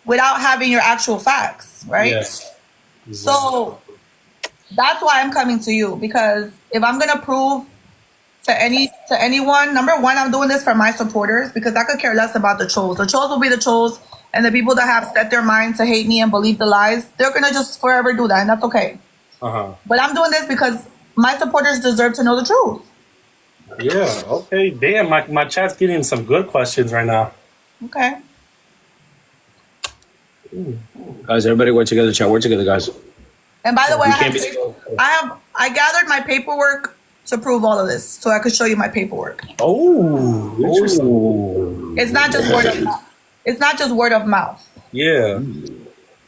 without having your actual facts, right? Yes. So that's why I'm coming to you, because if I'm gonna prove to anyone, number one, I'm doing this for my supporters, because I could care less about the trolls. The trolls will be the trolls, and the people that have set their mind to hate me and believe the lies, they're gonna just forever do that, and that's okay. But I'm doing this because my supporters deserve to know the truth. Yeah. Okay. Damn, my chat's getting some good questions right now. Okay. Guys, everybody work together. Chat, work together, guys. And by the way, We I gathered my paperwork to prove all of this, so I could show you my paperwork. Oh, interesting. It's not just word of mouth. It's not just word of mouth. Yeah.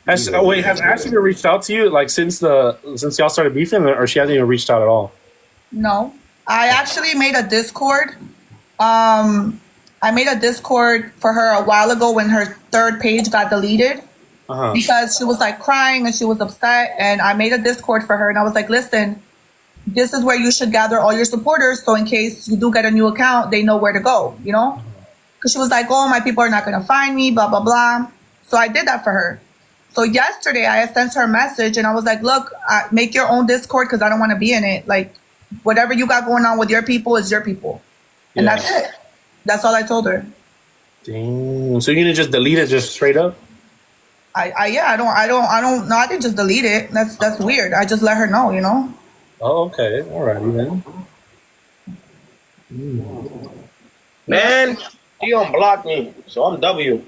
Has Ashley reached out to you like since y'all started beefing, or she hasn't even reached out at all? No, I actually made a Discord. I made a Discord for her a while ago when her third page got deleted. Because she was like crying and she was upset, and I made a Discord for her, and I was like, listen, this is where you should gather all your supporters, so in case you do get a new account, they know where to go, you know? Because she was like, oh, my people are not going to find me, blah, blah, blah. So I did that for her. So yesterday I sent her a message, and I was like, look, make your own Discord, because I don't want to be in it. Like, whatever you got going on with your people is your people. And that's it. That's all I told her. Damn. So you're going to just delete it just straight up? I don't know. I didn't just delete it. That's weird. I just let her know, you know? Oh, okay. All right, then. Man, she unblocked me, so I'm W.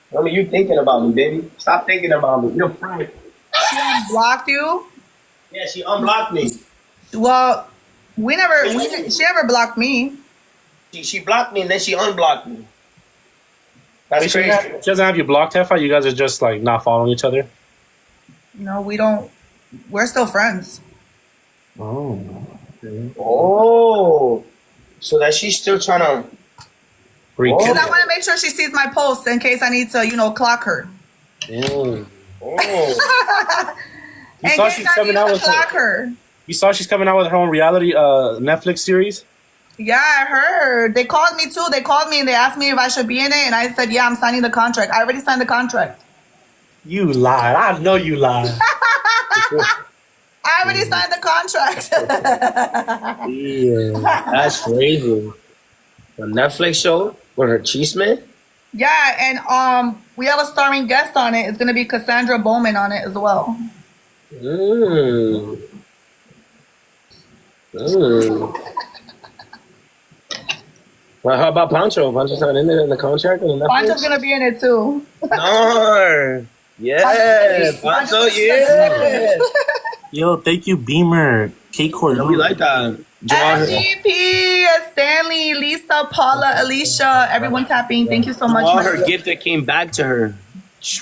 What are you thinking about me, baby? Stop thinking about me. You're frank. She unblocked you? Yeah, she unblocked me. Well, she never blocked me. She blocked me and then she unblocked me. That's crazy. She doesn't have you blocked, Jefa? You guys are just like not following each other? No, we don't. We're still friends. Oh. Okay. Oh. So that she's still trying to... Because I want to make sure she sees my posts in case I need to, clock her. Oh. You saw she's coming out with her. You saw she's coming out with her own reality Netflix series? Yeah, I heard. They called me too. They called me and they asked me if I should be in it, and I said, yeah, I'm signing the contract. I already signed the contract. You lied. I know you lied. I already signed the contract. Yeah, that's crazy. A Netflix show with her cheese man? Yeah, and we have a starring guest on it. It's gonna be Cassandra Bowman on it as well. Well, how about Pancho? Pancho's not in there in the contract? Pancho's gonna be in it too. No. Yeah, Pancho, yeah. Yo, thank you, Beamer. K-Cord. We like that. MVP, Stanley, Lisa, Paula, Alicia, everyone tapping. Thank you so much. All her gift that came back to her.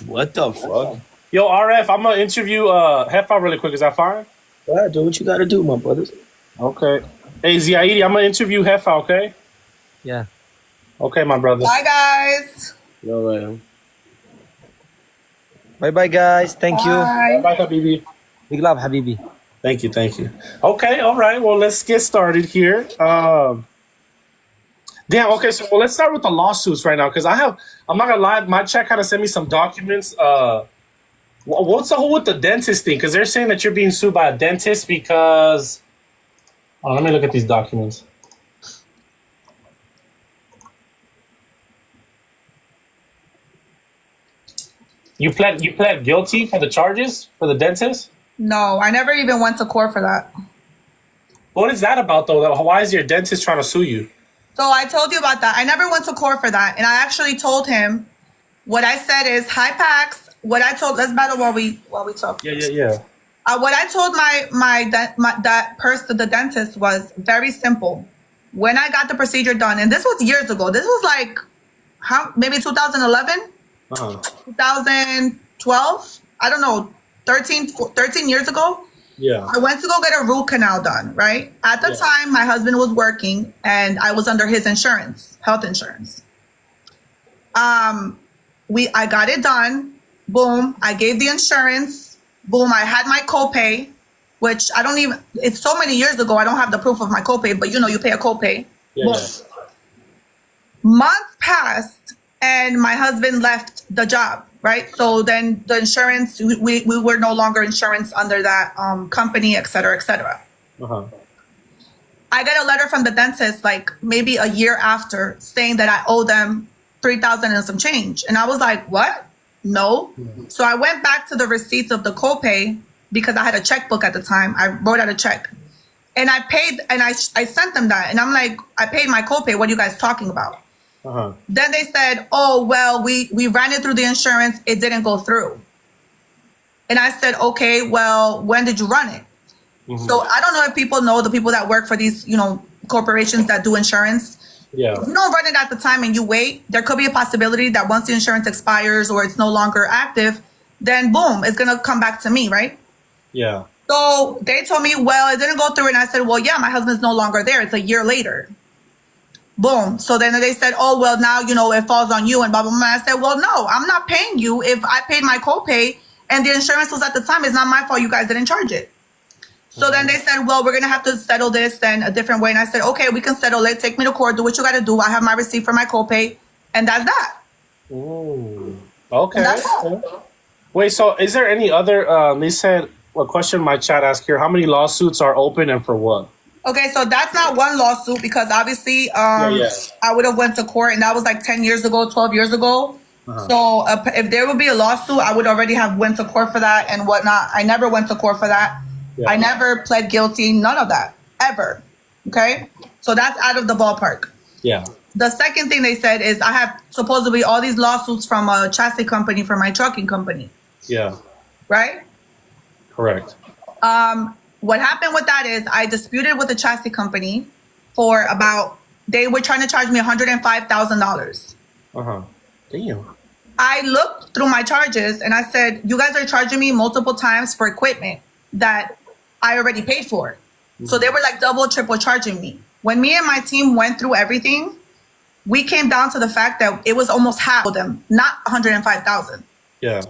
What the fuck? Yo, RF, I'm gonna interview Jefa really quick. Is that fine? Yeah, do what you gotta do, my brothers. Okay. Hey, Ziaidi, I'm gonna interview Jefa, okay? Yeah. Okay, my brother. Bye, guys. Yo, bye, guys. Thank you. Bye, Habibi. Big love, Habibi. Thank you. Okay, all right. Well, let's get started here. Damn. Okay, so let's start with the lawsuits right now, because I'm not gonna lie, my chat kind of sent me some documents. What's the whole with the dentist thing? Because they're saying that you're being sued by a dentist because. Oh, let me look at these documents. You pled guilty for the charges for the dentist? No, I never even went to court for that. What is that about, though? Why is your dentist trying to sue you? So I told you about that. I never went to court for that. And I actually told him, what I said is, hi, Pax. Let's battle while we talk. Yeah. What I told the dentist was very simple. When I got the procedure done, and this was years ago. This was like, maybe 2011? 2012? I don't know. 13 years ago. Yeah. I went to go get a root canal done, right? At the time, my husband was working and I was under his insurance, health insurance. I got it done. Boom. I gave the insurance. Boom. I had my copay, which it's so many years ago. I don't have the proof of my copay, but you pay a copay. Yeah. Months passed and my husband left the job, right? So then the insurance, we were no longer insurance under that company, et cetera, et cetera. I got a letter from the dentist like maybe a year after saying that I owe them $3,000 and some change. And I was like, what? No. So I went back to the receipts of the copay because I had a checkbook at the time. I wrote out a check. And I paid, and I sent them that. And I'm like, I paid my copay. What are you guys talking about? Then they said, oh, well, we ran it through the insurance. It didn't go through. And I said, okay, well, when did you run it? So I don't know if people know the people that work for these, corporations that do insurance. Yeah. If you don't run it at the time and you wait, there could be a possibility that once the insurance expires or it's no longer active, then boom, it's going to come back to me, right? Yeah. So they told me, well, it didn't go through. And I said, well, yeah, my husband's no longer there. It's a year later. Boom. So then they said, oh, well, now, it falls on you and blah, blah, blah. I said, well, no, I'm not paying you. If I paid my copay and the insurance was at the time, it's not my fault. You guys didn't charge it. So then they said, well, we're going to have to settle this then a different way. And I said, okay, we can settle it. Take me to court. Do what you got to do. I have my receipt for my copay. And that's that. Ooh. Okay. Wait, so is there any other, they said, a question my chat asked here, how many lawsuits are open and for what? Okay, so that's not one lawsuit because obviously I would have went to court and that was like 10 years ago, 12 years ago. So if there would be a lawsuit, I would already have went to court for that and whatnot. I never went to court for that. Yeah. I never pled guilty, none of that, ever. Okay? So that's out of the ballpark. Yeah. The second thing they said is I have supposedly all these lawsuits from a chassis company for my trucking company. Yeah. Right? Correct. What happened with that is I disputed with the chassis company for they were trying to charge me $105,000. Damn. I looked through my charges and I said, you guys are charging me multiple times for equipment that I already paid for. So they were like double, triple charging me. When me and my team went through everything, we came down to the fact that it was almost half of them, not 105,000. Yeah.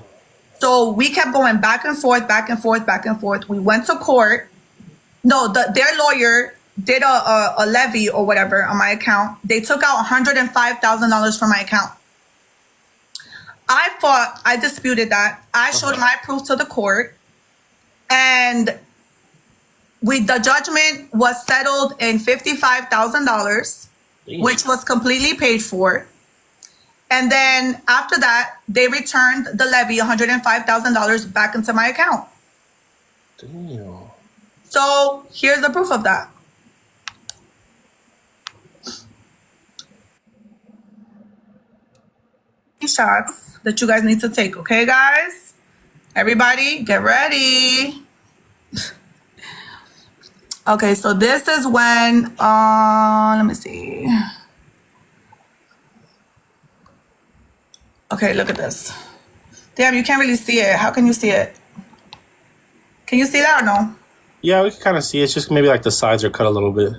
So we kept going back and forth, back and forth, back and forth. We went to court. No, their lawyer did a levy or whatever on my account. They took out $105,000 from my account. I disputed that. I showed my proof to the court. And the judgment was settled in $55,000, which was completely paid for. And then after that, they returned the levy, $105,000 back into my account. Damn. So here's the proof of that. Shots that you guys need to take, okay, guys? Everybody, get ready. Okay, so this is when, let me see. Okay, look at this. Damn, you can't really see it. How can you see it? Can you see that or no? Yeah, we can kind of see it. It's just maybe like the sides are cut a little bit.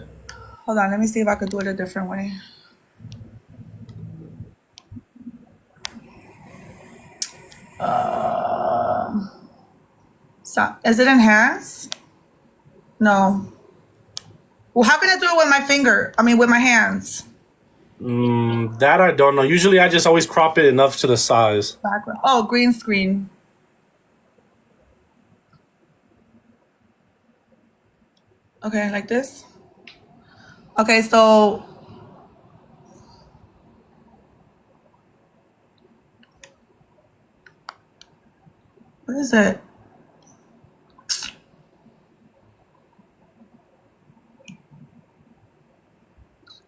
Hold on, let me see if I could do it a different way. So, is it enhanced? No. Well, how can I do it with my finger? I mean, with my hands. That I don't know. Usually I just always crop it enough to the size. Background. Oh, green screen. Okay, like this. Okay, so what is it?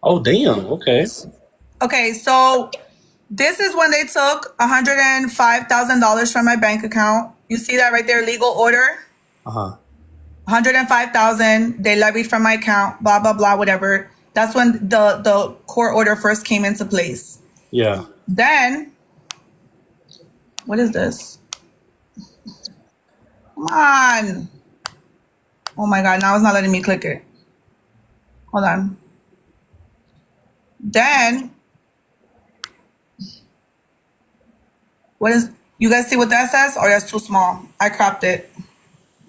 Oh, damn. Okay. Okay, so this is when they took $105,000 from my bank account. You see that right there, legal order? $105,000 they levied from my account, blah, blah, blah, whatever. That's when the court order first came into place. Yeah. Then, what is this? Come on. Oh my God, now it's not letting me click it. Hold on. Then, you guys see what that says? Or that's too small? I cropped it.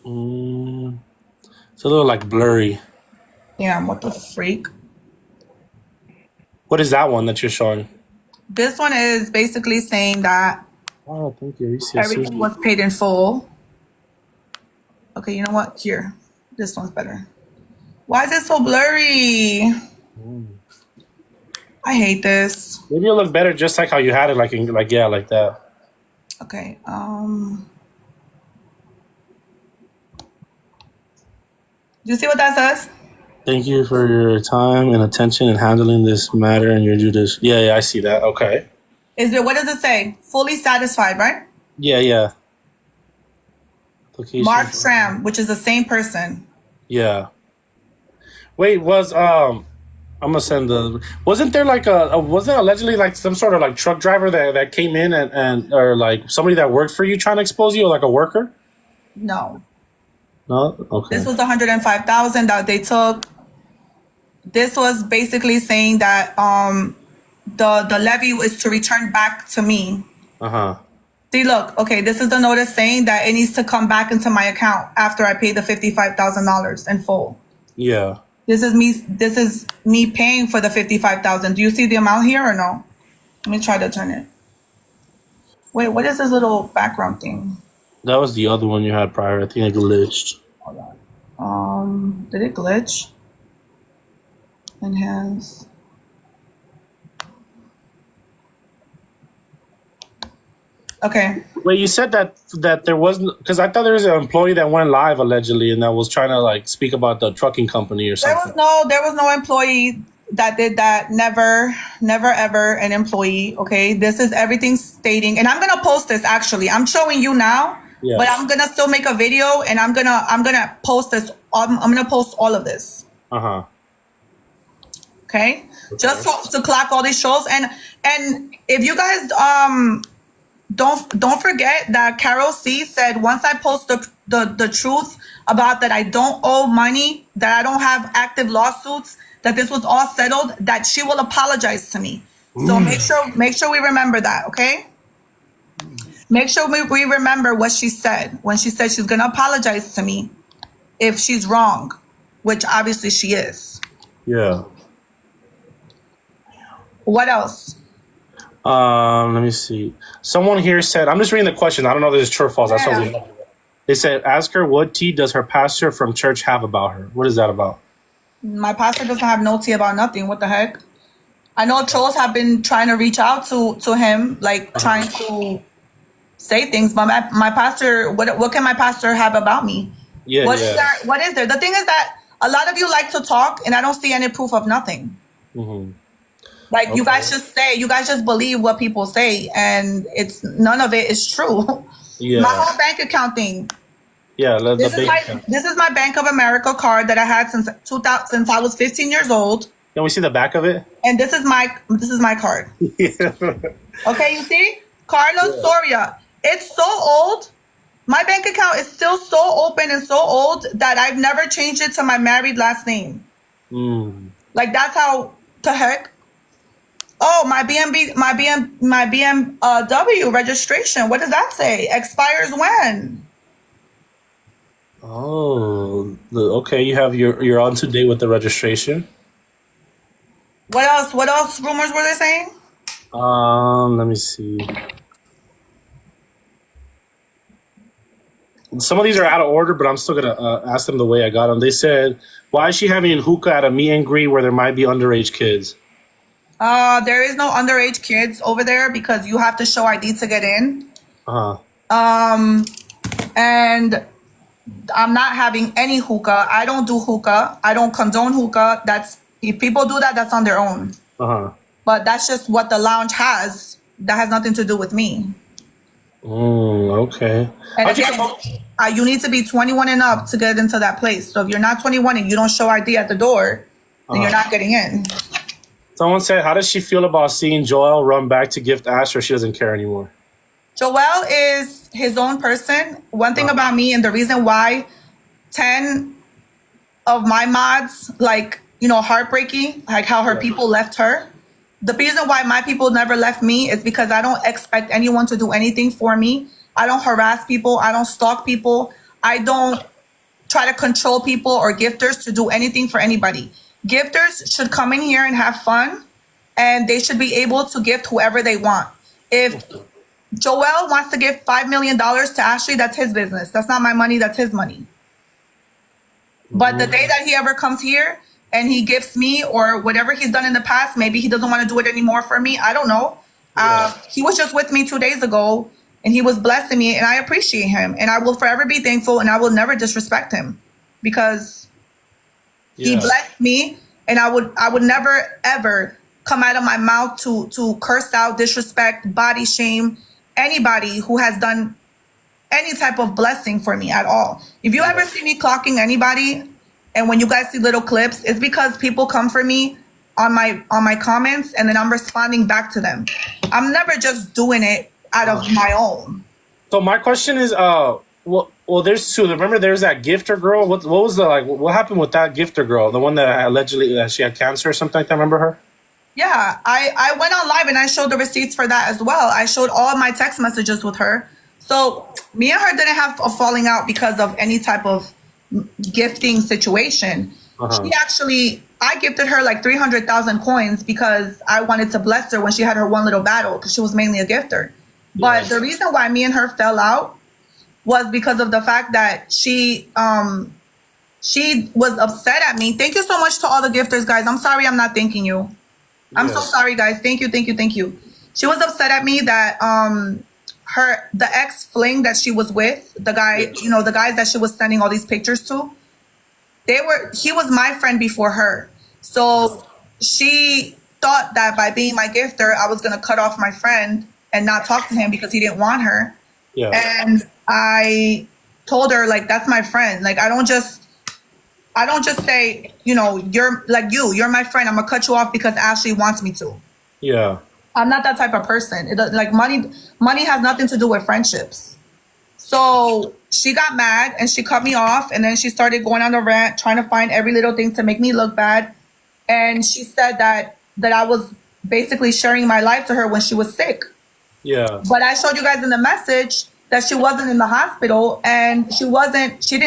It's a little like blurry. Damn, what the freak? What is that one that you're showing? This one is basically saying that Oh, thank you. everything was paid in full. Okay, you know what? Here. This one's better. Why is it so blurry? I hate this. Maybe it'll look better just like how you had it, like that. Okay. Do you see what that says? Thank you for your time and attention in handling this matter and your judicial. Yeah, I see that. Okay. What does it say? Fully satisfied, right? Yeah. Location. Mark Tram, which is the same person. Yeah. Wait, I'm gonna send wasn't there like wasn't allegedly like some sort of like truck driver that came in and or like somebody that worked for you trying to expose you, or like a worker? No. No? Okay. This was the $105,000 that they took. This was basically saying that the levy is to return back to me. See, look, okay, this is the notice saying that it needs to come back into my account after I pay the $55,000 in full. Yeah. This is me paying for the $55,000. Do you see the amount here or no? Let me try to turn it. Wait, what is this little background thing? That was the other one you had prior. I think it glitched. Hold on. Did it glitch? Enhance. Okay. Wait, you said that there wasn't, because I thought there was an employee that went live allegedly and that was trying to like speak about the trucking company or something. There was no employee that did that. Never ever an employee. Okay. This is everything stating, and I'm gonna post this actually. I'm showing you now, yes. But I'm gonna still make a video and I'm gonna post this. I'm gonna post all of this. Okay. Just to clock all these shows, and if you guys don't forget that Carol C said once I post the truth about that I don't owe money, that I don't have active lawsuits, that this was all settled, that she will apologize to me. So make sure we remember that, okay? Make sure we remember what she said when she said she's gonna apologize to me if she's wrong, which obviously she is. Yeah. What else? Let me see. Someone here said, I'm just reading the question. I don't know if this is true or false. Yeah. They said, ask her what tea does her pastor from church have about her? What is that about? My pastor doesn't have no tea about nothing. What the heck? I know trolls have been trying to reach out to him, like trying to say things, but my pastor, what can my pastor have about me? Yeah. What is there? The thing is that a lot of you like to talk and I don't see any proof of nothing. Like, okay. You guys just believe what people say, and none of it is true. Yeah. My whole bank account thing. Yeah, this is my Bank of America card that I had since I was 15 years old. Can we see the back of it? And this is my card. Yeah. Okay, you see? Carlos Soria. It's so old. My bank account is still so open and so old that I've never changed it to my married last name. Like, that's how the heck. Oh, my BMW registration. What does that say? Expires when? Oh, okay. You have you're on to date with the registration. What else? What else rumors were they saying? Let me see. Some of these are out of order, but I'm still gonna ask them the way I got them. They said, "Why is she having hookah at a meet and greet where there might be underage kids?" There is no underage kids over there because you have to show ID to get in. And I'm not having any hookah. I don't do hookah. I don't condone hookah. If people do that, that's on their own. But that's just what the lounge has. That has nothing to do with me. Okay. And again, you need to be 21 and up to get into that place. So if you're not 21 and you don't show ID at the door, then you're not getting in. Someone said, how does she feel about seeing Joel run back to gift Ash, or she doesn't care anymore? Joel is his own person. One thing about me, and the reason why 10 of my mods, like, heartbreaking, like how her people left her. The reason why my people never left me is because I don't expect anyone to do anything for me. I don't harass people. I don't stalk people. I don't try to control people or gifters to do anything for anybody. Gifters should come in here and have fun and they should be able to gift whoever they want. If Joel wants to give $5 million to Ashley, that's his business. That's not my money. That's his money. But the day that he ever comes here and he gifts me or whatever he's done in the past, maybe he doesn't want to do it anymore for me. I don't know. Yeah. He was just with me 2 days ago and he was blessing me and I appreciate him and I will forever be thankful and I will never disrespect him because he blessed me and I would never ever come out of my mouth to curse out, disrespect, body shame anybody who has done any type of blessing for me at all. If you ever see me clocking anybody, and when you guys see little clips, it's because people come for me on my comments, and then I'm responding back to them. I'm never just doing it out of my own. So my question is, well, there's two. Remember, there's that gifter girl. What was the what happened with that gifter girl? The one that allegedly she had cancer or something like that. Remember her? Yeah, I went on live and I showed the receipts for that as well. I showed all of my text messages with her. So me and her didn't have a falling out because of any type of gifting situation. She actually, I gifted her like 300,000 coins because I wanted to bless her when she had her one little battle because she was mainly a gifter. But the reason why me and her fell out was because of the fact that she was upset at me. Thank you so much to all the gifters, guys. I'm sorry I'm not thanking you. I'm so sorry, guys. Thank you. She was upset at me that the ex fling that she was with, the guy, the guys that she was sending all these pictures to, he was my friend before her. So she thought that by being my gifter, I was going to cut off my friend and not talk to him because he didn't want her. Yeah. And I told her, like, that's my friend. Like, I don't just say, you're like you're my friend. I'm going to cut you off because Ashley wants me to. Yeah. I'm not that type of person. Money has nothing to do with friendships. So she got mad and she cut me off. And then she started going on a rant, trying to find every little thing to make me look bad. And she said that I was basically sharing my life to her when she was sick. Yeah. But I showed you guys in the message that she wasn't in the hospital and she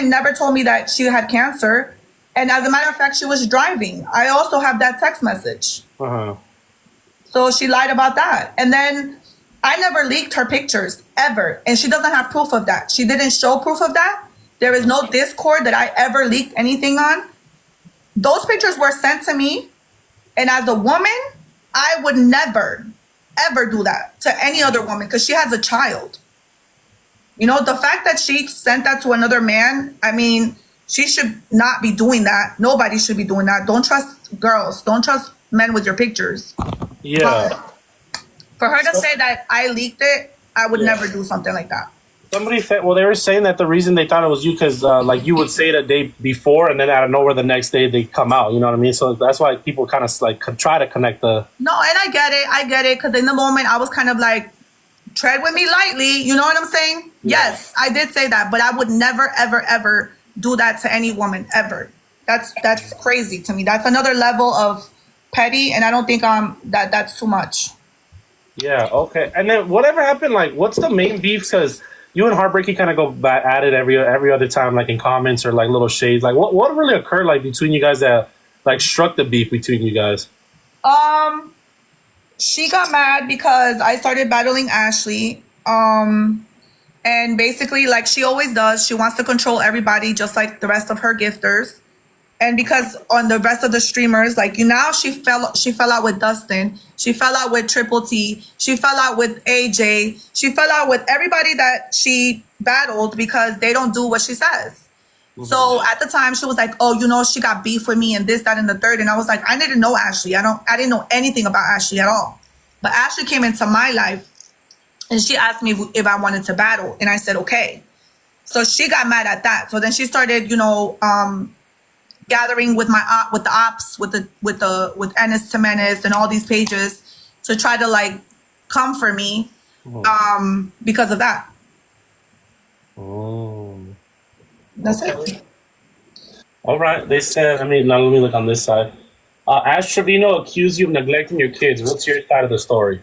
never told me that she had cancer. And as a matter of fact, she was driving. I also have that text message. So she lied about that. And then I never leaked her pictures ever. And she doesn't have proof of that. She didn't show proof of that. There is no Discord that I ever leaked anything on. Those pictures were sent to me. And as a woman, I would never, ever do that to any other woman because she has a child. The fact that she sent that to another man, I mean, she should not be doing that. Nobody should be doing that. Don't trust girls. Don't trust men with your pictures. Yeah. For her to say that I leaked it, I would never do something like that. Somebody said, well, they were saying that the reason they thought it was you because, you would say it a day before and then out of nowhere the next day they come out. You know what I mean? So that's why people kind of try to connect the. No, and I get it. Because in the moment I was kind of like, tread with me lightly. You know what I'm saying? Yeah. Yes, I did say that, but I would never, ever, ever do that to any woman ever. That's crazy to me. That's another level of petty, and I don't think that's too much. Yeah. Okay. And then whatever happened? What's the main beef? Because you and Heartbreaky kind of go back at it every other time, in comments or little shades. What really occurred between you guys that struck the beef between you guys? She got mad because I started battling Ashley. And basically, like she always does, she wants to control everybody just like the rest of her gifters. And because on the rest of the streamers, she fell out with Dustin. She fell out with Triple T. She fell out with AJ. She fell out with everybody that she battled because they don't do what she says. Mm-hmm. So at the time she was like, oh, she got beef with me and this, that, and the third. And I was like, I didn't know Ashley. I didn't know anything about Ashley at all. But Ashley came into my life and she asked me if I wanted to battle. And I said, okay. So she got mad at that. So then she started, gathering with the ops, with Ennis to Menace and all these pages to try to come for me because of that. Oh. That's it. All right. They said, now let me look on this side. Ash Trevino accused you of neglecting your kids. What's your side of the story?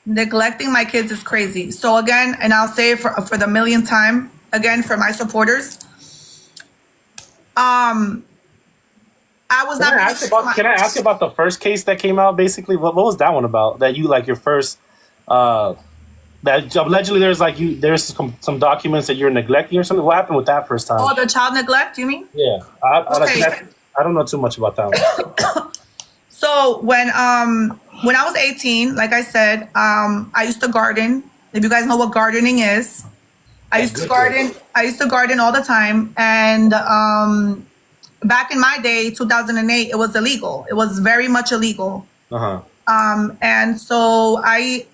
Neglecting my kids is crazy. So again, and I'll say it for the millionth time, again, for my supporters. I was not. Can I ask you about the first case that came out? Basically, what was that one about? That you like your first. That allegedly there's some documents that you're neglecting or something. What happened with that first time? Oh, the child neglect. You mean? Yeah, I don't know too much about that one. So when I was 18, like I said, I used to garden. If you guys know what gardening is, I used to garden. I used to garden all the time, and back in my day, 2008, it was illegal. It was very much illegal. And so I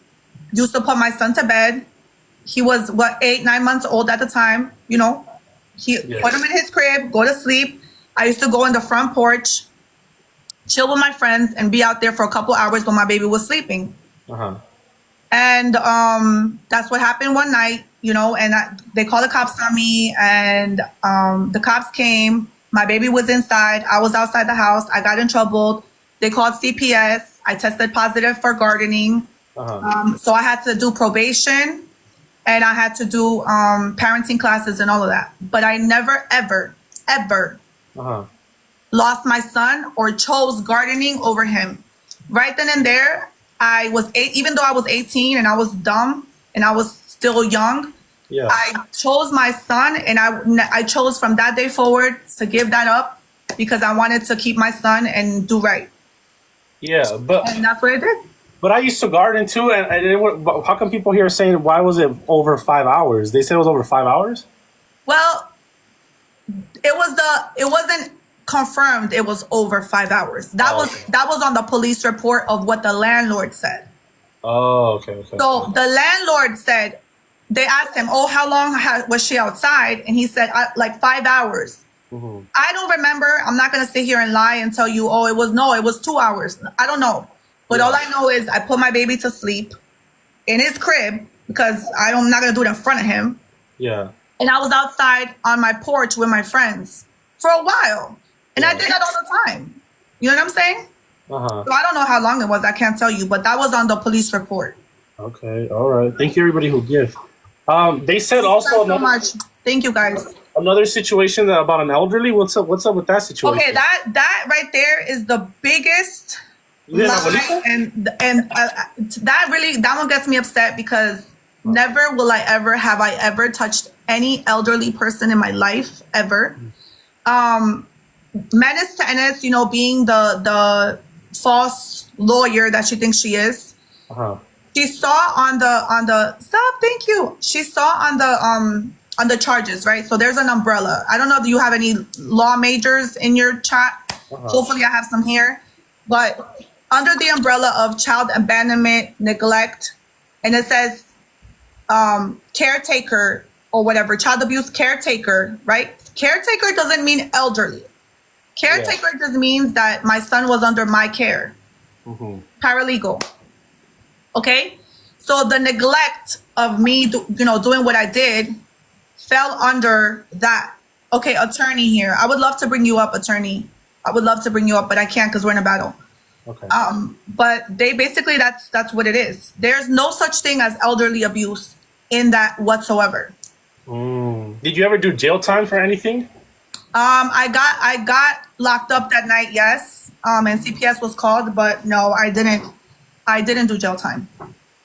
used to put my son to bed. He was 8, 9 months old at the time. You know, put him in his crib, go to sleep. I used to go on the front porch, chill with my friends, and be out there for a couple hours when my baby was sleeping. And that's what happened one night, you know, and they called the cops on me, and the cops came. My baby was inside. I was outside the house. I got in trouble. They called CPS. I tested positive for gardening. So I had to do probation, and I had to do parenting classes and all of that. But I never, ever, ever lost my son or chose gardening over him. Right then and there, I was even though I was 18 and I was dumb and I was still young, I chose my son, and I chose from that day forward to give that up because I wanted to keep my son and do right. And that's what I did. But I used to garden too, and how come people here are saying why was it over 5 hours? They said it was over 5 hours. Well, it wasn't confirmed. It was over 5 hours. That was on the police report of what the landlord said. Oh, okay. So the landlord said, they asked him, "Oh, how long was she outside?" And he said, "Like 5 hours." I don't remember. I'm not gonna sit here and lie and tell you, "Oh, it was 2 hours." I don't know. But all I know is I put my baby to sleep in his crib because I'm not going to do it in front of him. And I was outside on my porch with my friends for a while. And I did that all the time. You know what I'm saying? So I don't know how long it was. I can't tell you. But that was on the police report. Okay. All right. Thank you, everybody who give. They said Thank you, guys. Another situation about an elderly. What's up with that situation? Okay, that right there is the biggest... and that one gets me upset because never will I ever touched any elderly person in my life ever. Menace to Ennis, you know, being the false lawyer that she thinks she is. She saw on the thank you. She saw on the charges, right? So there's an umbrella. I don't know if you have any law majors in your chat. Hopefully I have some here, but under the umbrella of child abandonment, neglect, and it says caretaker or whatever, child abuse caretaker, right? Caretaker doesn't mean elderly. Caretaker just means that my son was under my care. Paralegal. Okay? So the neglect of me, doing what I did fell under that. Okay, attorney here. I would love to bring you up, attorney. I would love to bring you up, but I can't because we're in a battle. Okay. But they basically that's what it is. There's no such thing as elderly abuse in that whatsoever. Did you ever do jail time for anything? I got locked up that night, yes. And CPS was called, but no, I didn't do jail time.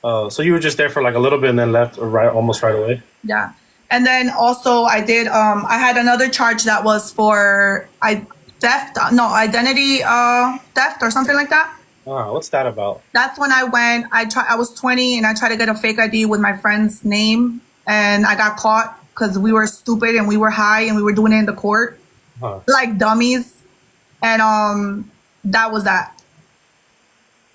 So you were just there for like a little bit and then left almost right away? Yeah. And then also I did I had another charge that was for identity theft or something like that. What's that about? That's when I was 20 and I tried to get a fake ID with my friend's name, and I got caught because we were stupid and we were high and we were doing it in the court like dummies, and that was that.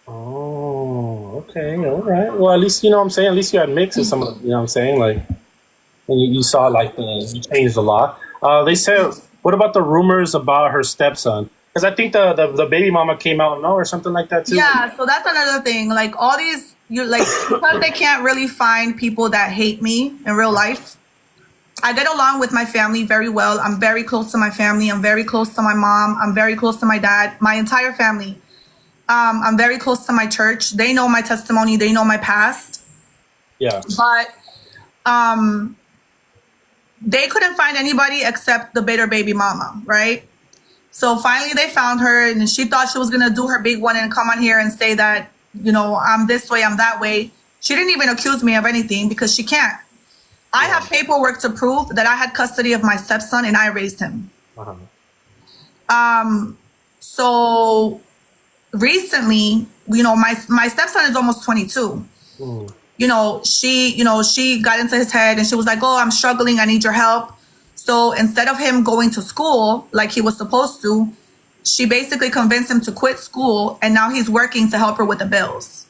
Oh, okay, all right. Well, at least you know what I'm saying. At least you had mixes some of, you know what I'm saying, like, and you saw like you changed a lot. They said, what about the rumors about her stepson? Because I think the baby mama came out or something like that too. Yeah, so that's another thing. Like all these, because they can't really find people that hate me in real life. I get along with my family very well. I'm very close to my family. I'm very close to my mom. I'm very close to my dad. My entire family. I'm very close to my church. They know my testimony. They know my past. Yeah. But they couldn't find anybody except the bitter baby mama, right? So finally they found her, and she thought she was going to do her big one and come on here and say that, I'm this way, I'm that way. She didn't even accuse me of anything because she can't. I have paperwork to prove that I had custody of my stepson and I raised him. So recently, my stepson is almost 22. She got into his head and she was like, oh, I'm struggling, I need your help. So instead of him going to school like he was supposed to, she basically convinced him to quit school, and now he's working to help her with the bills.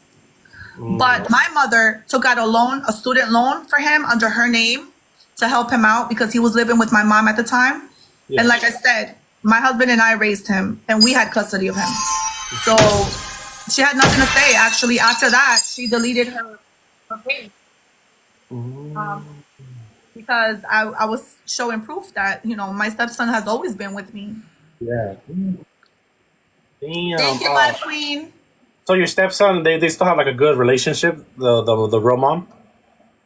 But my mother took out a student loan for him under her name to help him out because he was living with my mom at the time. Yeah. And like I said, my husband and I raised him, and we had custody of him. So she had nothing to say. Actually, after that, she deleted her page. Because I was showing proof that, my stepson has always been with me. Yeah. Damn. Thank you, my queen. So your stepson, they still have like a good relationship, the real mom?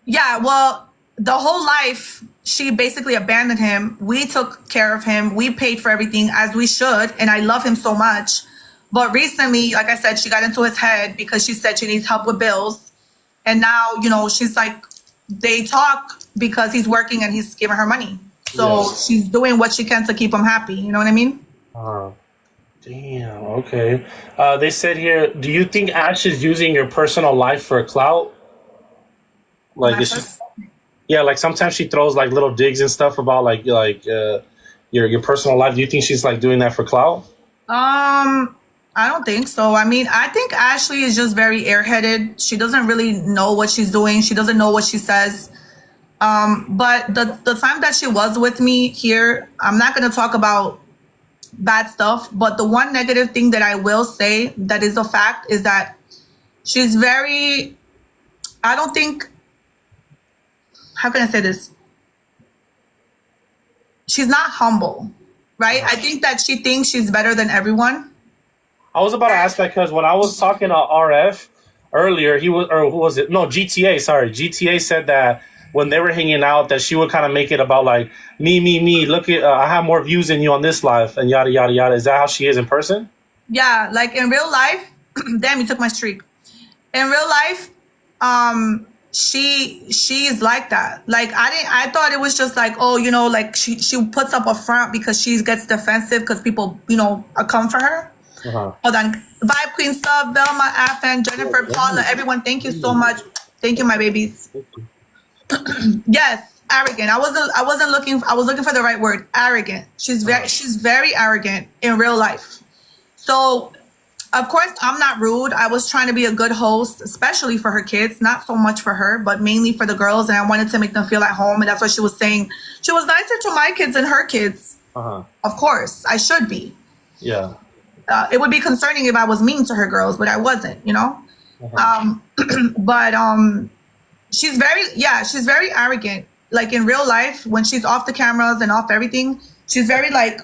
Yeah, well, the whole life, she basically abandoned him. We took care of him. We paid for everything as we should. And I love him so much. But recently, like I said, she got into his head because she said she needs help with bills. And now, she's like, they talk because he's working and he's giving her money. So she's doing what she can to keep him happy. You know what I mean? Damn. Okay. They said here, do you think Ash is using your personal life for clout? Like, like sometimes she throws like little digs and stuff about like your personal life. Do you think she's like doing that for clout? I don't think so. I mean, I think Ashley is just very airheaded. She doesn't really know what she's doing. She doesn't know what she says. But the time that she was with me here, I'm not going to talk about bad stuff. But the one negative thing that I will say that is a fact is that she's very, I don't think, how can I say this? She's not humble, right? I think that she thinks she's better than everyone. I was about to ask that because when I was talking to RF earlier, who was it? No, GTA, sorry. GTA said that when they were hanging out, that she would kind of make it about like, me, look at, I have more views than you on this life, and yada, yada, yada. Is that how she is in person? Yeah, like in real life, damn, you took my streak. In real life, she's like that. Like I thought it was just like, oh, like she puts up a front because she gets defensive because people, come for her. Hold on. Vibe Queen Sub, Velma, Afan, Jennifer, Paula, everyone, thank you so much. Thank you, my babies. Yes, arrogant. I was looking for the right word. Arrogant. She's very arrogant in real life. So of course I'm not rude. I was trying to be a good host, especially for her kids, not so much for her, but mainly for the girls, and I wanted to make them feel at home, and that's what she was saying. She was nicer to my kids than her kids. Of course, I should be. Yeah. It would be concerning if I was mean to her girls, but I wasn't, But she's very arrogant. Like in real life, when she's off the cameras and off everything, she's very like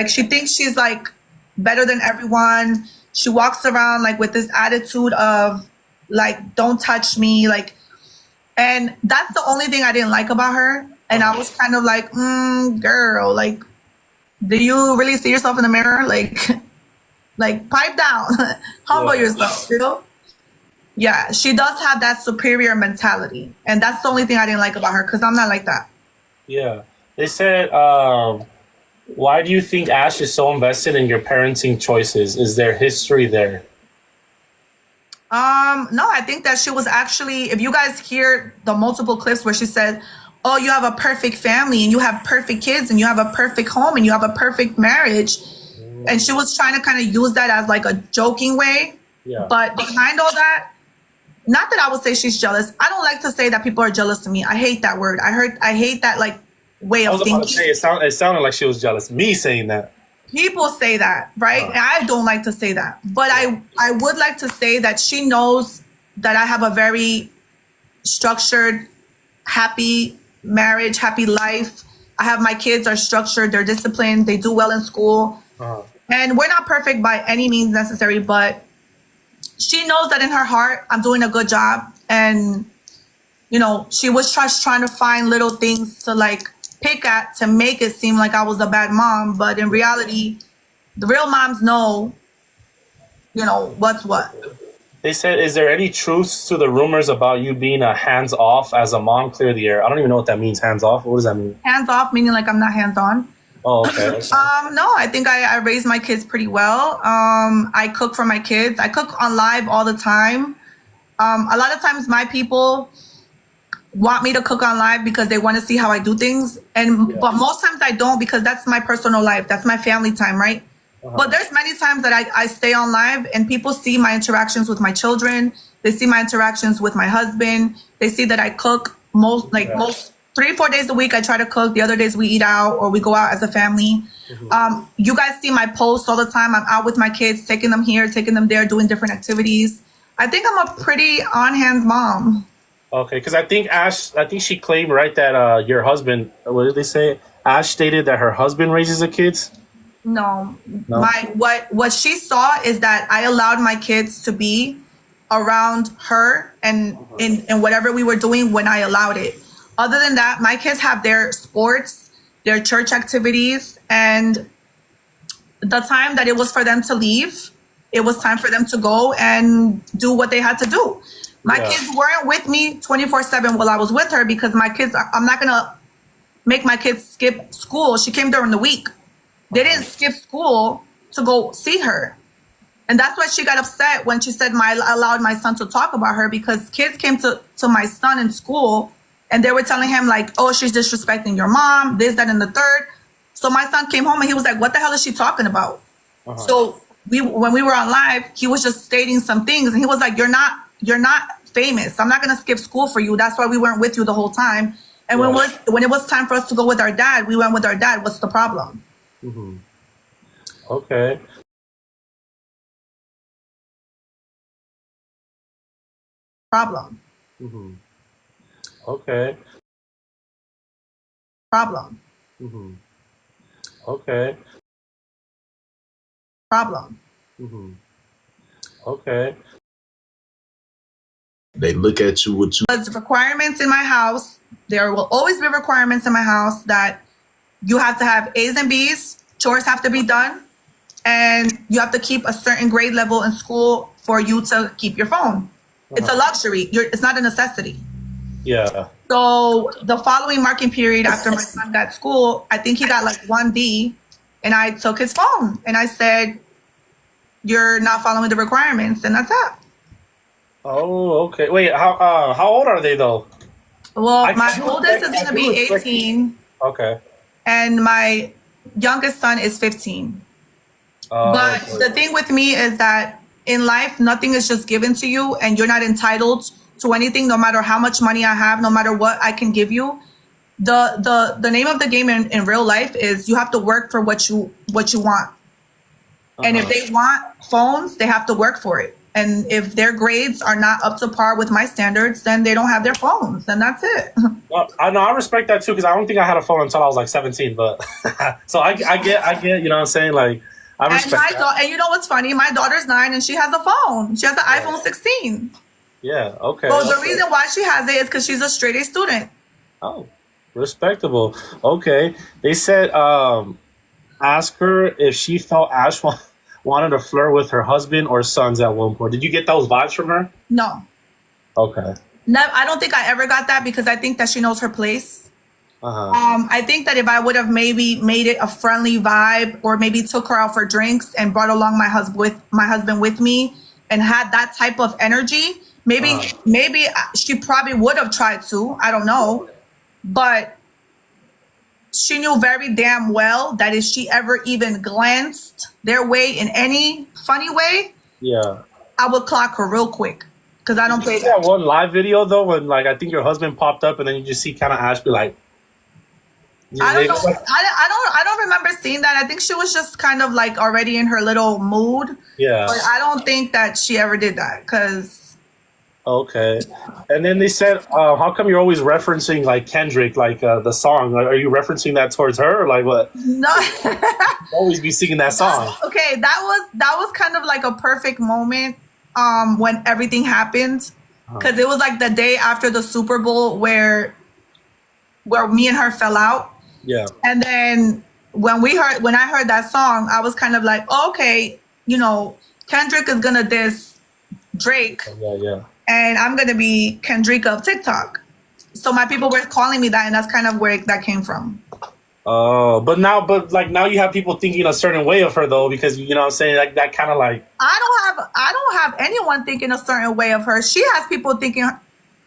she thinks she's like better than everyone. She walks around like with this attitude of like, don't touch me, like, and that's the only thing I didn't like about her. And I was kind of like, girl, like, do you really see yourself in the mirror? Like pipe down, humble yourself, Yeah, she does have that superior mentality. And that's the only thing I didn't like about her, because I'm not like that. Yeah. They said, why do you think Ash is so invested in your parenting choices? Is there history there? No, I think that she was actually, if you guys hear the multiple clips where she said, oh, you have a perfect family and you have perfect kids and you have a perfect home and you have a perfect marriage. And she was trying to kind of use that as like a joking way. Yeah. But behind all that, not that I would say she's jealous. I don't like to say that people are jealous to me. I hate that word. I hate that like way of thinking. I was about to say, it sounded like she was jealous. Me saying that. People say that, right? And I don't like to say that. But I would like to say that she knows that I have a very structured, happy marriage, happy life. I have my kids are structured. They're disciplined. They do well in school. And we're not perfect by any means necessary, but she knows that in her heart, I'm doing a good job. And, she was just trying to find little things to like pick at to make it seem like I was a bad mom. But in reality, The real moms know, you know, what's what. They said, is there any truth to the rumors about you being a hands-off as a mom? Clear the air. I don't even know what that means, hands-off. What does that mean? Hands-off, meaning like I'm not hands-on. Oh, okay. No, I think I raised my kids pretty well. I cook for my kids. I cook on live all the time. A lot of times my people want me to cook on live because they want to see how I do things. But most times I don't, because that's my personal life. That's my family time, right? But there's many times that I stay on live and people see my interactions with my children. They see my interactions with my husband. They see that I cook most 3-4 days a week. I try to cook. The other days we eat out or we go out as a family. You guys see my posts all the time. I'm out with my kids, taking them here, taking them there, doing different activities. I think I'm a pretty on-hands mom. Okay, because I think she claimed, right, that your husband, what did they say? Ash stated that her husband raises the kids? No. What she saw is that I allowed my kids to be around her and in whatever we were doing when I allowed it. Other than that, my kids have their sports, their church activities, and the time that it was for them to leave, it was time for them to go and do what they had to do. My kids weren't with me 24/7 while I was with her because my kids, I'm not going to make my kids skip school. She came during the week. They didn't skip school to go see her. And that's why she got upset when she said I allowed my son to talk about her, because kids came to my son in school and they were telling him like, oh, she's disrespecting your mom, this, that, and the third. So my son came home and he was like, what the hell is she talking about? So when we were on live, he was just stating some things and he was like, you're not famous. I'm not going to skip school for you. That's why we weren't with you the whole time. And when it was time for us to go with our dad, we went with our dad. What's the problem? Okay. Problem. Okay. Problem. Okay. Problem. Okay. They look at you with you. There's requirements in my house. There will always be requirements in my house that you have to have A's and B's, chores have to be done, and you have to keep a certain grade level in school for you to keep your phone. It's a luxury. It's not a necessity. Yeah. So the following marking period after my son got school, I think he got like 1D, and I took his phone and I said, you're not following the requirements, and that's it. Oh, okay. Wait, how old are they though? Well, my oldest is going to be 18. Okay. And my youngest son is 15. But the thing with me is that in life, nothing is just given to you, and you're not entitled to anything, no matter how much money I have, no matter what I can give you. The name of the game in real life is you have to work for what you want. And if they want phones, they have to work for it. And if their grades are not up to par with my standards, then they don't have their phones, and that's it. Well, I know, I respect that too, because I don't think I had a phone until I was like 17. But so I get, you know what I'm saying? Like, I respect that. And you know what's funny? My daughter's 9 and she has a phone. She has an iPhone 16. Yeah. Okay. Well, the reason why she has it is because she's a straight A student. Oh, respectable. Okay. They said, ask her if she felt Ash wanted to flirt with her husband or sons at one point. Did you get those vibes from her? No. Okay. No, I don't think I ever got that, because I think that she knows her place. I think that if I would have maybe made it a friendly vibe, or maybe took her out for drinks and brought along my husband with me and had that type of energy, maybe she probably would have tried to. I don't know. But she knew very damn well that if she ever even glanced their way in any funny way, I would clock her real quick, because I don't play that. One live video though, when like I think your husband popped up, and then you just see kind of Ash be like, I don't know. I don't remember seeing that. I think she was just kind of like already in her little mood. Yeah. But I don't think that she ever did that, because. Okay. And then they said, how come you're always referencing like Kendrick, like the song? Like, are you referencing that towards her, or like what? No. Always be singing that song. Okay, that was kind of like a perfect moment when everything happened, because it was like the day after the Super Bowl where me and her fell out. Yeah. And then when I heard that song, I was kind of like, oh, okay, Kendrick is gonna diss Drake, Yeah. and I'm gonna be Kendrick of TikTok. So my people were calling me that, and that's kind of where that came from. Oh, but now you have people thinking a certain way of her though, because you know what I'm saying, like that kind of like I don't have anyone thinking a certain way of her. She has people thinking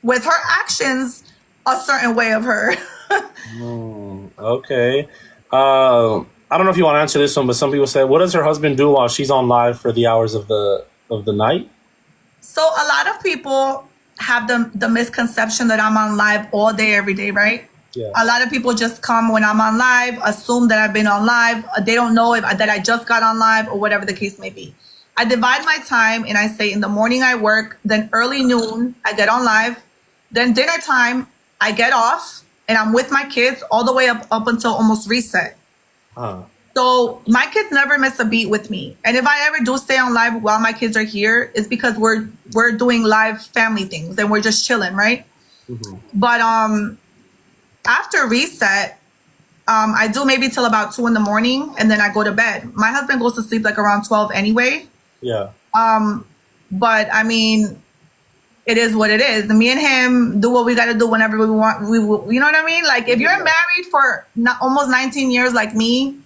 with her actions a certain way of her. Okay. I don't know if you want to answer this one, but some people said, what does her husband do while she's on live for the hours of the night? So a lot of people have the misconception that I'm on live all day, every day, right? Yeah. A lot of people just come when I'm on live, assume that I've been on live. They don't know that I just got on live or whatever the case may be. I divide my time and I say in the morning I work, then early noon I get on live, then dinner time I get off and I'm with my kids all the way up until almost reset. Huh. So my kids never miss a beat with me. And if I ever do stay on live while my kids are here, it's because we're doing live family things and we're just chilling, right? Mm-hmm. But after reset, I do maybe till about 2 a.m. and then I go to bed. My husband goes to sleep like around 12 anyway. Yeah. But I mean, it is what it is. Me and him do what we got to do whenever we want. We will, you know what I mean? Like if you're married for almost 19 years like me,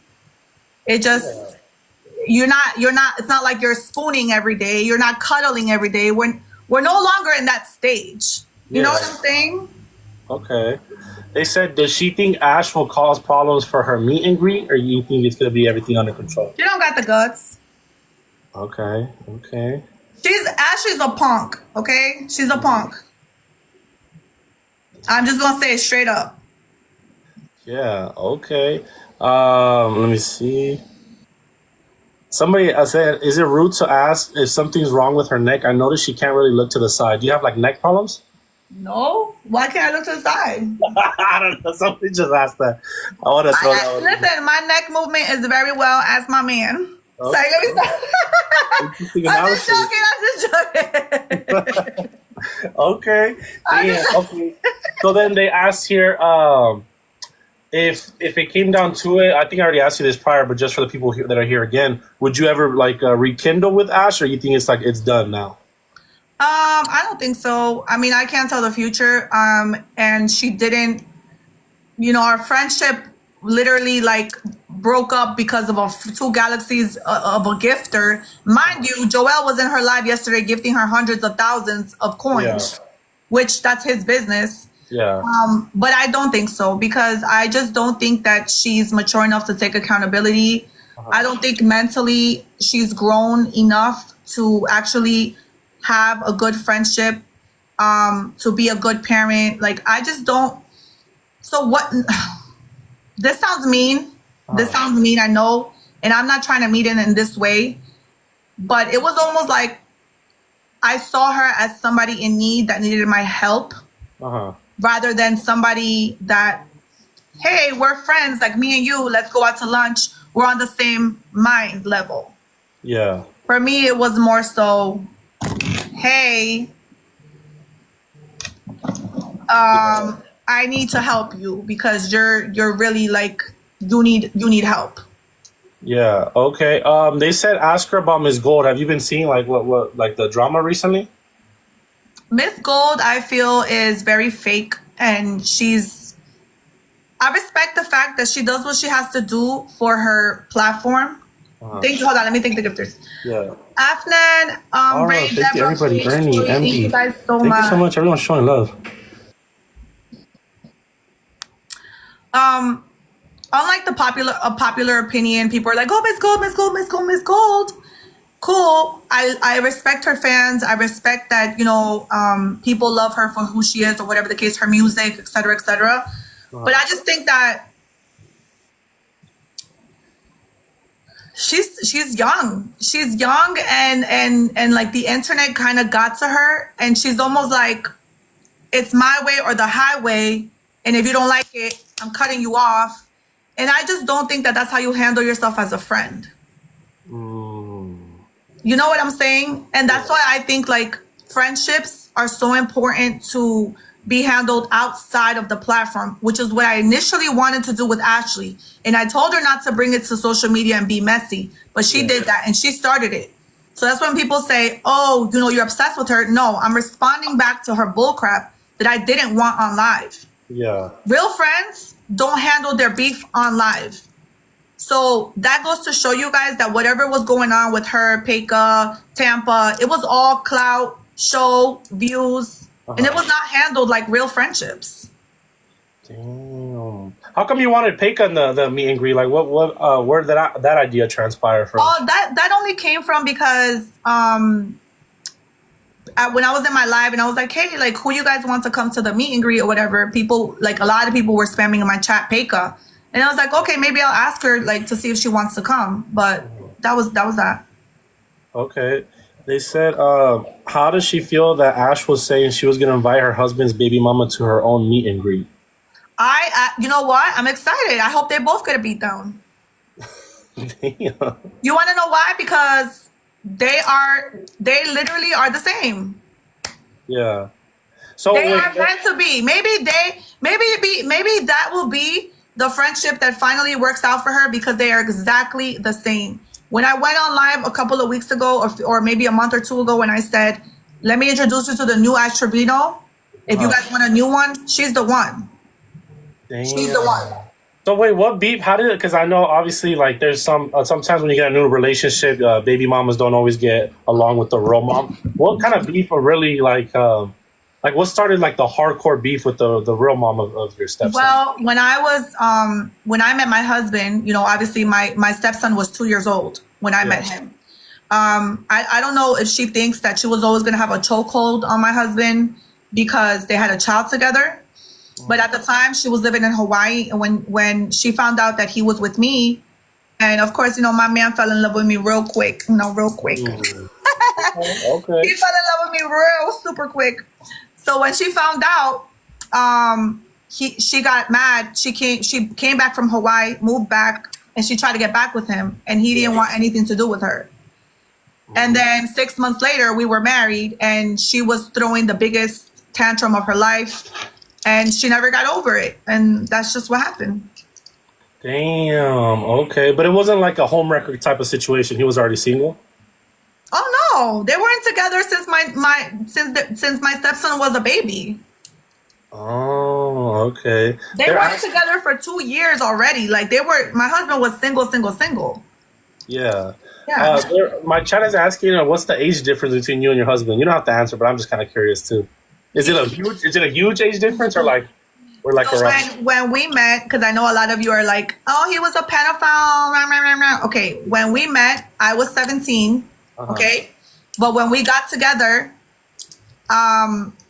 it just you're not. It's not like you're spooning every day. You're not cuddling every day. We're no longer in that stage. You know what I'm saying? Okay. They said, does she think Ash will cause problems for her meet and greet, or you think it's gonna be everything under control? She don't got the guts. Okay. Ash is a punk. Okay, she's a punk. I'm just gonna say it straight up. Yeah. Okay. Let me see. Somebody said, is it rude to ask if something's wrong with her neck? I noticed she can't really look to the side. Do you have like neck problems? No. Why can't I look to the side? I don't know. Somebody just asked that. I want to throw that. Listen, my neck movement is very well as my man. Okay. So let me stop. I'm just joking. Okay. Yeah. Okay. So then they asked here, if it came down to it, I think I already asked you this prior, but just for the people here that are here again, would you ever like rekindle with Ash, or you think it's like it's done now? I don't think so. I mean, I can't tell the future. And she didn't. Our friendship literally like broke up because of two galaxies of a gifter. Mind you, Joel was in her live yesterday gifting her hundreds of thousands of coins, which that's his business. Yeah. But I don't think so, because I just don't think that she's mature enough to take accountability. I don't think mentally she's grown enough to actually have a good friendship, to be a good parent. Like, I just don't. So what? This sounds mean. This sounds mean, I know. And I'm not trying to meet it in this way. But it was almost like I saw her as somebody in need that needed my help. Rather than somebody that, hey, we're friends, like me and you, let's go out to lunch. We're on the same mind level. Yeah. For me, it was more so, hey, I need to help you because you're really like, you need help. Yeah. Okay. They said ask her about Miss Gold. Have you been seeing like what like the drama recently? Miss Gold, I feel, is very fake, and I respect the fact that she does what she has to do for her platform. Thank you. Hold on, let me thank the gifters. Yeah. Afnan, Ray, thank you, everybody. Bernie, MD. Thank you guys so much. Thank you so much. Everyone's showing love. Unlike the popular opinion, people are like, oh, Miss Gold, Miss Gold, Miss Gold, Miss Gold. Cool. I respect her fans. I respect that, people love her for who she is or whatever the case, her music, et cetera, et cetera. But I just think that she's young. She's young and like the internet kind of got to her, and she's almost like, it's my way or the highway. And if you don't like it, I'm cutting you off. And I just don't think that that's how you handle yourself as a friend. You know what I'm saying? And that's why I think like friendships are so important to be handled outside of the platform, which is what I initially wanted to do with Ashley. And I told her not to bring it to social media and be messy, but she did that and she started it. So that's when people say, oh, you know, you're obsessed with her. No, I'm responding back to her bullcrap that I didn't want on live. Yeah. Real friends don't handle their beef on live. So that goes to show you guys that whatever was going on with her, Peka, Tampa, it was all clout, show, views. And it was not handled like real friendships. Damn. How come you wanted Peka in the meet and greet? Like, where did that idea transpire from? Oh, that only came from because when I was in my live and I was like, hey, like, who you guys want to come to the meet and greet or whatever? People, like, a lot of people were spamming in my chat, Peka. And I was like, okay, maybe I'll ask her, like, to see if she wants to come. But that was that. Okay. They said, how does she feel that Ash was saying she was going to invite her husband's baby mama to her own meet and greet? You know what? I'm excited. I hope they both get a beat down. Damn. You want to know why? Because they literally are the same. Yeah. So they are meant to be. Maybe that will be the friendship that finally works out for her because they are exactly the same. When I went on live a couple of weeks ago or maybe a month or two ago when I said, let me introduce you to the new Ash Trevino. If you guys want a new one, she's the one. Damn. She's the one. So wait, what beef? How did it? Because I know obviously like there's sometimes when you get a new relationship, baby mamas don't always get along with the real mom. What kind of beef are really like what started like the hardcore beef with the real mom of your stepson? Well, when I met my husband, you know, obviously my stepson was 2 years old when I met him. I don't know if she thinks that she was always going to have a chokehold on my husband because they had a child together. But at the time she was living in Hawaii, and when she found out that he was with me, and of course, you know, my man fell in love with me real quick, real quick. Okay. He fell in love with me real super quick. So when she found out, she got mad. She came back from Hawaii, moved back, and she tried to get back with him, and he didn't want anything to do with her. And then 6 months later, we were married, and she was throwing the biggest tantrum of her life, and she never got over it, and that's just what happened. Damn. Okay, but it wasn't like a home record type of situation. He was already single. Oh no, they weren't together since my stepson was a baby. Oh, okay. They were together for 2 years already. Like my husband was single. Yeah. Yeah. My chat is asking, what's the age difference between you and your husband? You don't have to answer, but I'm just kind of curious too. Is it a huge age difference or like so when we met, because I know a lot of you are like, oh, he was a pedophile. Okay, when we met, I was 17. Okay, but when we got together,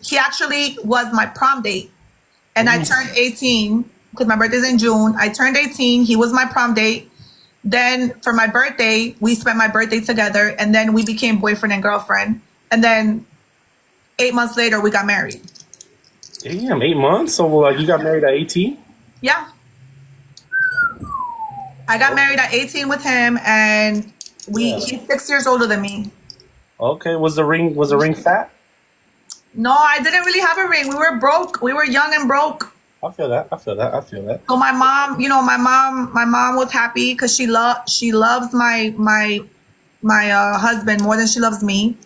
he actually was my prom date, and I turned 18 because my birthday's in June. I turned 18. He was my prom date. Then for my birthday, we spent my birthday together, and then we became boyfriend and girlfriend. And then 8 months later, we got married. Damn, 8 months? So like you got married at 18? Yeah. I got married at 18 with him, and he's 6 years older than me. Okay. Was the ring fat? No, I didn't really have a ring. We were broke. We were young and broke. I feel that. So my mom, my mom was happy because she loves my husband more than she loves me.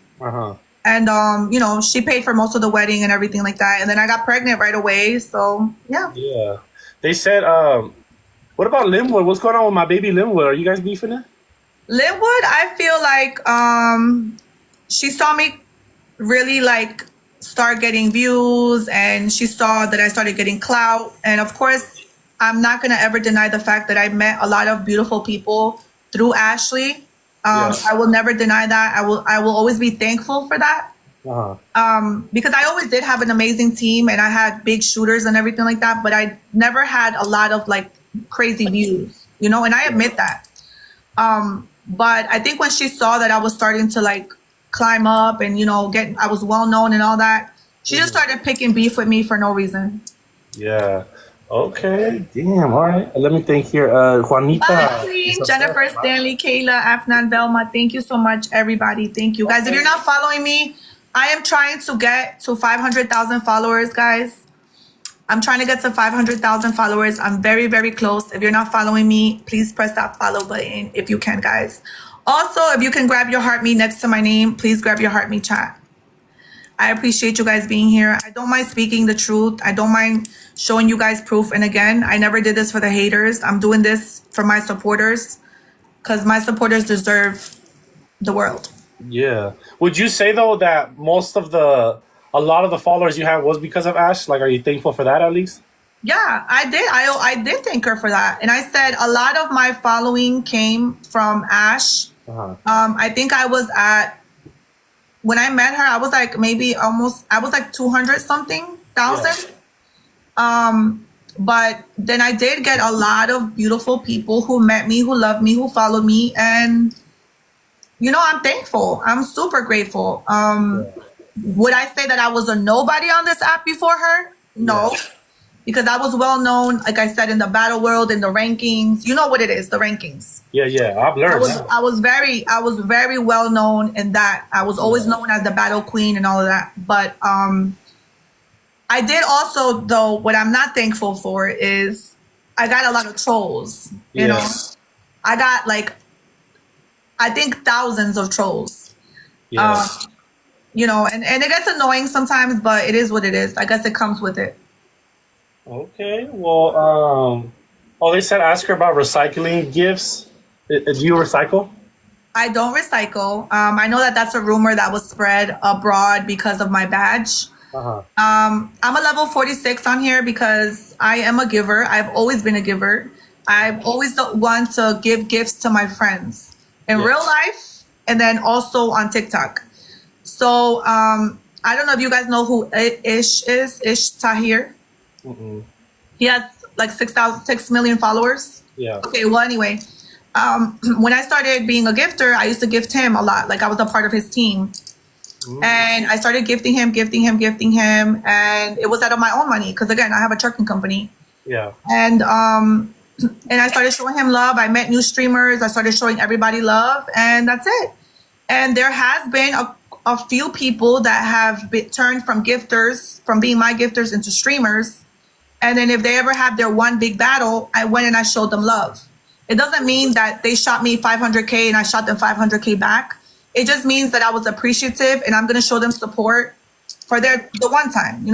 And she paid for most of the wedding and everything like that. And then I got pregnant right away. So yeah. Yeah. They said, what about Linwood? What's going on with my baby Linwood? Are you guys beefing it? Linwood, I feel like she saw me really like start getting views, and she saw that I started getting clout. And of course, I'm not gonna ever deny the fact that I met a lot of beautiful people through Ashley. I will never deny that. I will always be thankful for that. Because I always did have an amazing team, and I had big shooters and everything like that, but I never had a lot of like crazy views, and I admit that. But I think when she saw that I was starting to like climb up and I was well known and all that, she just started picking beef with me for no reason. Yeah. Okay. Damn. All right. Let me think here. Juanita. Bye, Jennifer, Stanley, Kayla, Afnan, Velma. Thank you so much, everybody. Thank you, guys. If you're not following me, I am trying to get to 500,000 followers, guys. I'm trying to get to 500,000 followers. I'm very, very close. If you're not following me, please press that follow button if you can, guys. Also, if you can grab your heart me next to my name, please grab your heart me chat. I appreciate you guys being here. I don't mind speaking the truth. I don't mind showing you guys proof. And again, I never did this for the haters. I'm doing this for my supporters because my supporters deserve the world. Yeah. Would you say though that a lot of the followers you have was because of Ash? Like, are you thankful for that at least? Yeah, I did. I did thank her for that. And I said a lot of my following came from Ash. I think I was when I met her, I was like I was like 200 something thousand. Yeah. But then I did get a lot of beautiful people who met me, who loved me, who followed me. And, I'm thankful. I'm super grateful. Would I say that I was a nobody on this app before her? No. Yeah. Because I was well known, like I said, in the battle world, in the rankings. You know what it is, the rankings. Yeah, I've learned. I was very well known in that. I was always known as the battle queen and all of that. But I did also, though, what I'm not thankful for is I got a lot of trolls. You know, I got I think thousands of trolls. Yeah. And it gets annoying sometimes, but it is what it is. I guess it comes with it. Okay, well, they said ask her about recycling gifts. Do you recycle? I don't recycle. I know that that's a rumor that was spread abroad because of my badge. I'm a level 46 on here because I am a giver. I've always been a giver. I've always want to give gifts to my friends in real life and then also on TikTok. So I don't know if you guys know who Ish is, Ish Tahir. Mm-mm. He has like 6 million followers. Yeah. Okay, well, anyway, when I started being a gifter, I used to gift him a lot. Like I was a part of his team. Mm. And I started gifting him. And it was out of my own money. Because again, I have a trucking company. Yeah. And I started showing him love. I met new streamers. I started showing everybody love. And that's it. And there has been a few people that have been turned from gifters, from being my gifters into streamers. And then if they ever have their one big battle, I went and I showed them love. It doesn't mean that they shot me 500K and I shot them 500K back. It just means that I was appreciative and I'm going to show them support for the one time,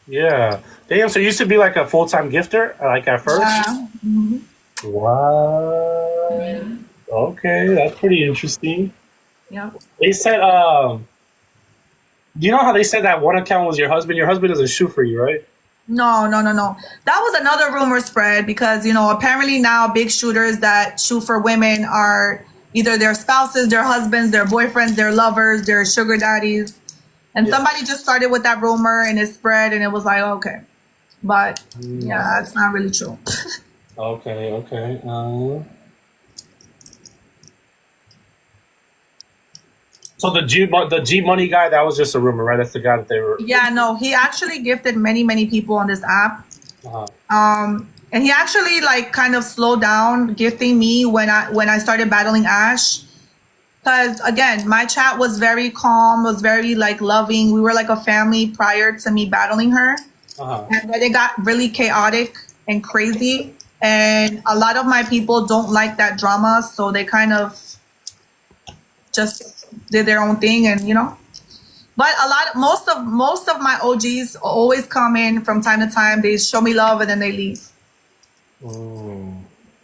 Yeah. Damn, so you used to be like a full-time gifter, like at first? Yeah. Mm-hmm. Wow. Mm-hmm. Okay, that's pretty interesting. Yeah. They said, do you know how they said that one account was your husband? Your husband doesn't shoot for you, right? No. That was another rumor spread because, apparently now big shooters that shoot for women are either their spouses, their husbands, their boyfriends, their lovers, their sugar daddies. And somebody just started with that rumor and it spread and it was like, okay. But yeah, it's not really true. Okay. So the G Money guy, that was just a rumor, right? That's the guy that they were. Yeah, no, he actually gifted many people on this app. And he actually kind of slowed down gifting me when I started battling Ash. Because again, my chat was very calm, was very loving. We were like a family prior to me battling her. And then it got really chaotic and crazy. And a lot of my people don't like that drama, so they kind of just did their own thing, and but most of my OGs always come in from time to time. They show me love and then they leave.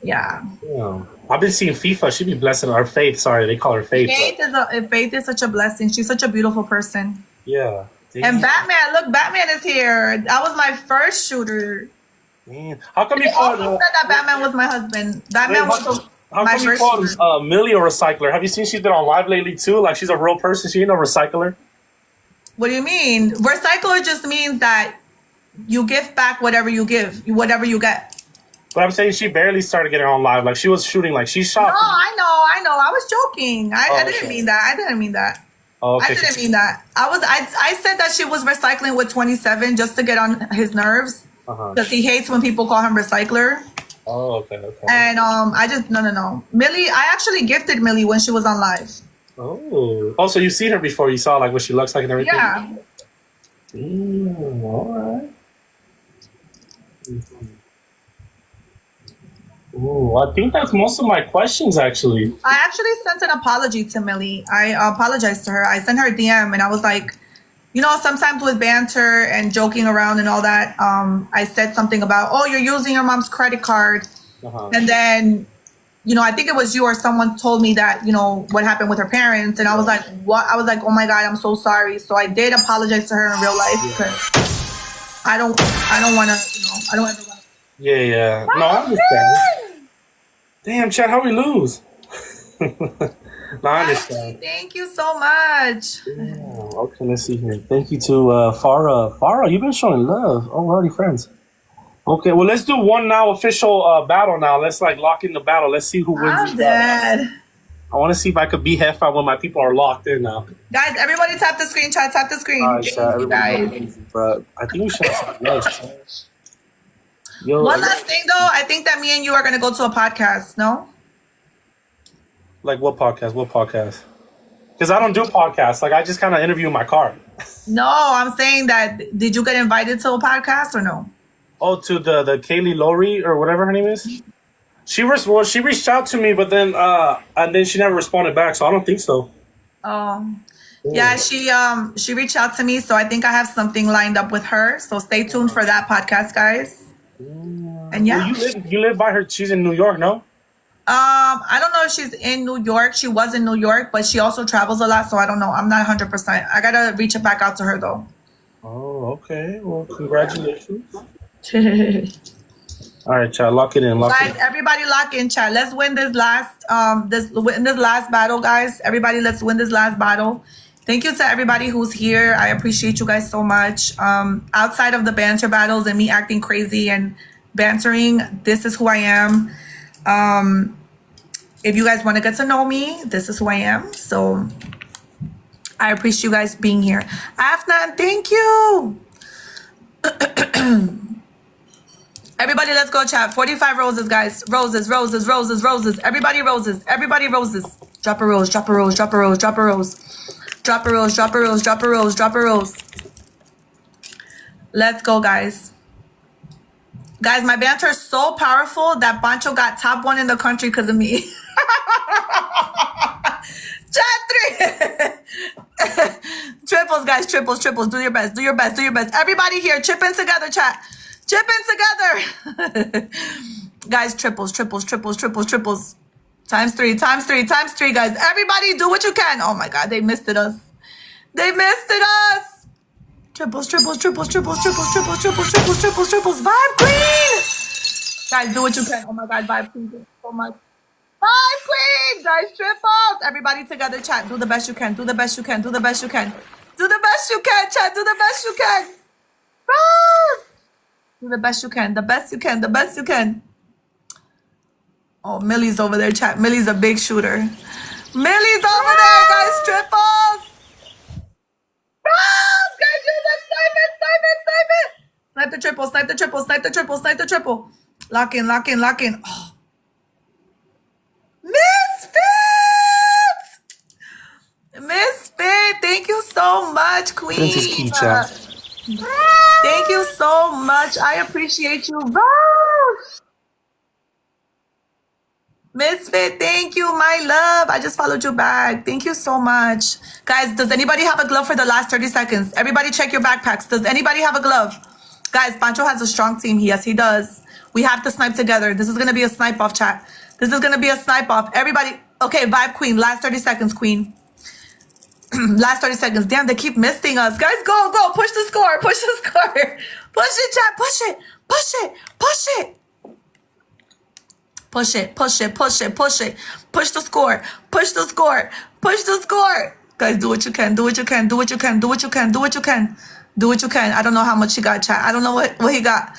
Yeah. I've been seeing FIFA. She be blessing her Faith. Sorry, they call her Faith. Faith is such a blessing. She's such a beautiful person. Yeah. Damn. And Batman is here. That was my first shooter. Man. How come you called said that Batman was my husband? Batman was how come you call Millie a recycler? Have you seen she's been on live lately too? Like she's a real person. She ain't no recycler. What do you mean? Recycler just means that you give back whatever you give, whatever you get. But I'm saying she barely started getting on live. Like she was shooting, like she shot. No, I know. I was joking. I didn't mean that. Oh, okay. I didn't mean that. I said that she was recycling with 27 just to get on his nerves because he hates when people call him recycler. Oh, okay. And I just no. Millie, I actually gifted Millie when she was on live. Oh, so you've seen her before. You saw like what she looks like and everything. Yeah. All right. Oh, I think that's most of my questions, actually. I actually sent an apology to Millie. I apologized to her. I sent her a DM and I was like, you know, sometimes with banter and joking around and all that, I said something about, oh, you're using your mom's credit card. And then, you know, I think it was you or someone told me that, you know, what happened with her parents. And I was like, what? I was like, oh my God, I'm so sorry. So I did apologize to her in real life because I don't want to, you know, I don't ever want to. Yeah. No, I understand. Damn, Chad, how we lose? No, I understand. Thank you so much. Yeah, okay, let's see here. Thank you to Farah. Farah, you've been showing love. Oh, we're already friends. Okay, well, let's do one now official battle now. Let's like lock in the battle. Let's see who wins. I'm dead. I want to see if I could beat Jefa when my people are locked in now. Guys, everybody tap the screen, chat, tap the screen. All right, Thank you, guys. Bro, I think we should have something else. Yo, One last thing, though. I think that me and you are going to go to a podcast, no? Like what podcast? What podcast? Because I don't do podcasts. Like I just kind of interview in my car. No, I'm saying that. Did you get invited to a podcast or no? Oh, to the Kaylee Lowry or whatever her name is. She reached out to me, but then and then she never responded back. So I don't think so. Yeah, she reached out to me, so I think I have something lined up with her. So stay tuned for that podcast, guys. And yeah, well, you live by her. She's in New York, no? I don't know if she's in New York. She was in New York, but she also travels a lot, so I don't know. I'm not 100%. I gotta reach it back out to her though. Oh, okay. Well, congratulations. All right, chat. Lock it in. Guys, everybody lock in, chat. Let's win this last this last battle, guys. Everybody, let's win this last battle. Thank you to everybody who's here. I appreciate you guys so much. Outside of the banter battles and me acting crazy and bantering, this is who I am. If you guys want to get to know me, this is who I am. So I appreciate you guys being here. Afnan, thank you. Everybody, let's go chat. 45 roses, guys. Roses. Everybody roses. Everybody roses. Drop a rose, drop a rose, drop a rose, drop a rose. Drop a rose, drop a rose, drop a rose, drop a rose. Let's go, guys. Guys, my banter is so powerful that Pancho got top 1 in the country because of me. Chat 3. Triples, guys. Triples. Do your best. Everybody here, chip in together, chat. Chip in together. Guys, triples. Times three, guys. Everybody do what you can. Oh my God, they missed us. Triples. Vibe queen. Guys, do what you can. Oh my God, vibe queen. Thank you so much. Vibe queen. Guys, triples. Everybody together, chat. Do the best you can. Chat. Do the best you can. Chat. Do the best you can. Do the best you can. The best you can. Oh, Millie's over there, chat. Millie's a big shooter. Millie's over there, guys. Triples. Guys, snipe it. Snipe the triple. Lock in. Oh. Misfit. Thank you so much, queen. Princess Key, chat. Thank you so much. I appreciate you. Misfit, thank you, my love. I just followed you back. Thank you so much. Guys, does anybody have a glove for the last 30 seconds? Everybody check your backpacks. Does anybody have a glove? Guys, Pancho has a strong team. Yes, he does. We have to snipe together. This is going to be a snipe off, chat. Everybody. Okay, vibe queen. Last 30 seconds, queen. Last 30 seconds. Damn, they keep missing us. Guys, go. Push the score. Push it, chat. Push it. Push the score. Guys, do what you can. I don't know how much he got, chat. I don't know what he got.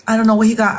I don't know what he got.